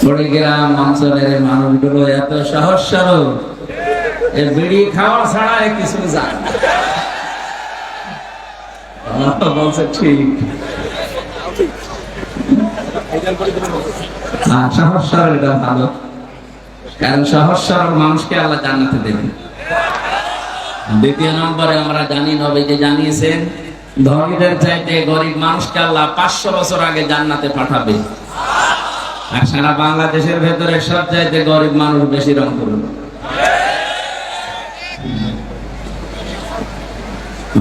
কুড়িগ্রাম অঞ্চলের মানুষগুলো এত সহজ সরল, বিড়ি খাওয়া ছাড়া কিছু জানে না। বলছে ঠিক, সহজ সরল এটা ভালো, কারণ সহজ সরল মানুষকে আল্লাহ জান্নাতে দেবেন। দ্বিতীয় নম্বরে আমরা জানি, নবীজি জানিয়েছেন ধনীদের চাইতে গরিব মানুষকে আল্লাহ 500 বছর আগে জান্নাতে পাঠাবে। আর সারা বাংলাদেশের ভেতরে সব চাইতে গরিব মানুষ বেশি রংপুর।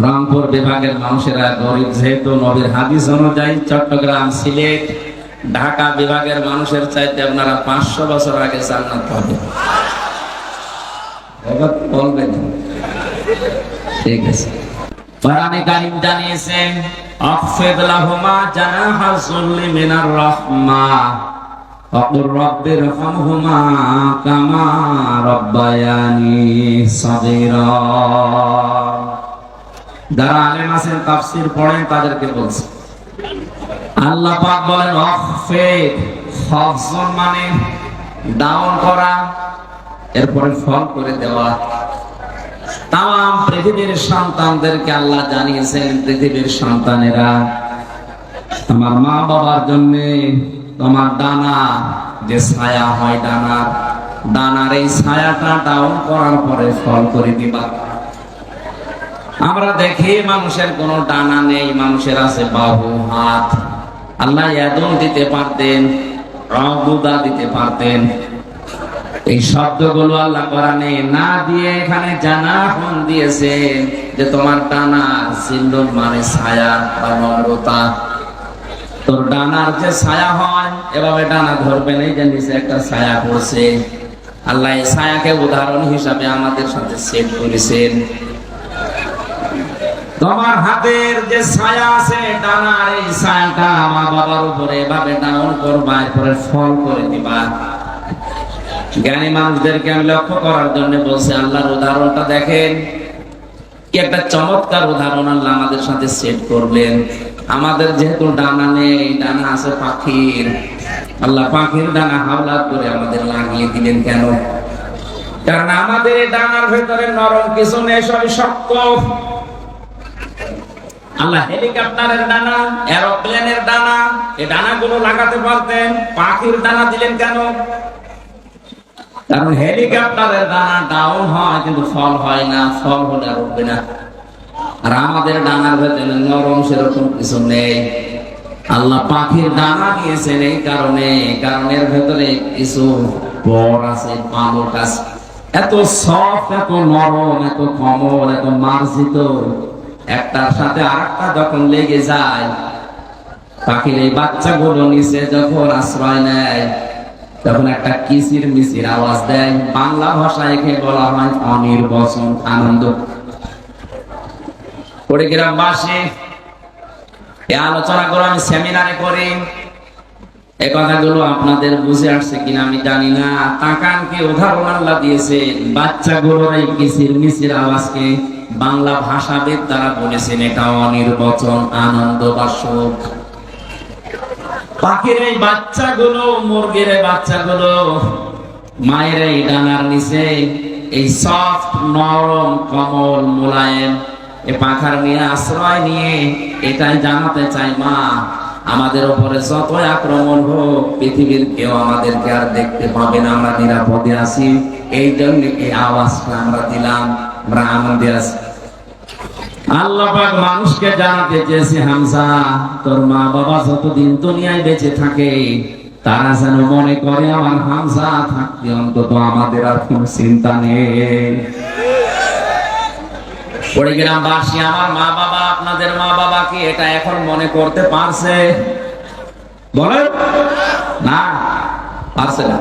রংপুর বিভাগের মানুষেরা গরিব যেহেতু নবীর হাদিস অনুযায়ী চট্টগ্রাম, সিলেট, ঢাকা বিভাগের মানুষের চাইতে আপনারা 500 বছর আগে জান্নাত পাবেন। বলবেন ঠিক আছে। কোরআনে কারীম জানিয়েছেন আখফিদ লাহুমা জানাহা যুল্লি মিনার রাহমাহ ওয়াকুর রাব্বিরহামহুমা কামা রাব্বায়ানি সাগীরা। যারা আলেম আছেন তাফসীর পড়েন তাদেরকে বলছি, আল্লাহ পাক বলেন আখফিদ, খাফজন মানে ডাউন করা, এরপরে ফল করে দেওয়া। তাম পৃথিবীর সন্তানদেরকে আল্লাহ জানিয়েছেন, পৃথিবীর সন্তানেরা তোমার মা বাবার জন্য তোমার ডানা যে ছায়া হয়, ডানার এই ছায়াটা ডাউন করার পরে ফল করে দিবা। আমরা দেখি মানুষের কোনো ডানা নেই, মানুষের আছে বাহু, হাত। আল্লাহ ইয়াদুন দিতে পারতেন, রগুদা দিতে পারতেন। এই শব্দগুলো আল্লাহ কোরআনে না দিয়ে এখানে জানাহুন দিয়েছে যে তোমার ডানা জিল্লুন মানে ছায়া বা নম্রতা। তোর ডানার যে ছায়া হয়, এভাবে ডানা ধরবেন, এই যে নিচে একটা ছায়া পড়ছে, আল্লাহ এই ছায়াকে উদাহরণ হিসাবে আমাদের সাথে সেট করেছেন। তোমার হাতের যে ছায়া আছে, ডানার এই ছায়াটা মা বাবার উপরে এভাবে ডাউন করবা, এরপরে ফল করে দিবা। জ্ঞানী মানুষদেরকে আমি লক্ষ্য করার জন্য বলছি, আল্লাহর উদাহরণটা দেখেন, কি একটা চমৎকার উদাহরণ আল্লাহ আমাদের সাথে সেট করলেন। আমাদের যেহেতু ডানা নেই, ডানা আছে পাখির, আল্লাহ পাখির ডানা হাওলাত করে আমাদের লাগিয়ে দিলেন। কেন? কারণ আমাদের এই ডানার ভেতরে নরম কিছু নেই, সবই শক্ত। আল্লাহ হেলিকপ্টারের ডানা, এরোপ্লেনের ডানা, এই ডানাগুলো লাগাতে পারতেন, পাখির ডানা দিলেন কেন? কারণ হেলিকপ্টারের দানা ডাউন হয় কিন্তু ফল হয় না, ফল হলে আর উঠবে না। আর আমাদের ডানার ভেতরে নরম সেরকম কিছু নেই। আল্লাহ পাখির ডানা দিয়েছেন এই কারণে, কারণের ভেতরে কিছু পর আছে, পালক আছে, এত সফট, এত নরম, এত কোমল, এত মার্জিত, একটার সাথে আরেকটা যখন লেগে যায়, পাখির এই বাচ্চাগুলো নিচে যখন আশ্রয় নেয়, তখন একটা কিচির মিচির আওয়াজ দেয়। বাংলা ভাষায় একে বলা হয় অনির্বচন আনন্দ। কুড়িগ্রামবাসী এই আলোচনাগুলো আমি সেমিনারে করি, এই কথাগুলো আপনাদের বুঝে আসছে কিনা আমি জানি না। তাকান কি উদাহরণ আল্লাহ দিয়েছে, বাচ্চাগুলোর এই কিচির মিচির আওয়াজকে বাংলা ভাষাবিদ তারা বলেছেন এটা অনির্বচন আনন্দ বা সুখ। পাখির এই বাচ্চাগুলো, মুরগির এই বাচ্চাগুলো মায়ের এই ডানার নিচে এই সফট, নরম, কোমল, মোলায়েম এই পাখার নিয়ে আশ্রয় নিয়ে এটাই জানাতে চাই, মা আমাদের উপরে যতই আক্রমণ হোক, পৃথিবীর কেউ আমাদেরকে আর দেখতে পাবে না, আমরা নিরাপদে আছি। এই জন্য এই আওয়াজটা আমরা দিলাম, আমরা আনন্দে আছি। আল্লাহ পাক মানুষকে জানাতে চেয়েছে, হামজা তোর মা বাবা যতদিন দুনিয়ায় বেঁচে থাকে, তারা যেন মনে করে আমার হামজা থাকতে অন্তত আমাদের আর কোন চিন্তা নেই। কুড়িগ্রামবাসী, আমার মা বাবা, আপনাদের মা বাবা কি এটা এখন মনে করতে পারছে? বলেন না, পারছে না।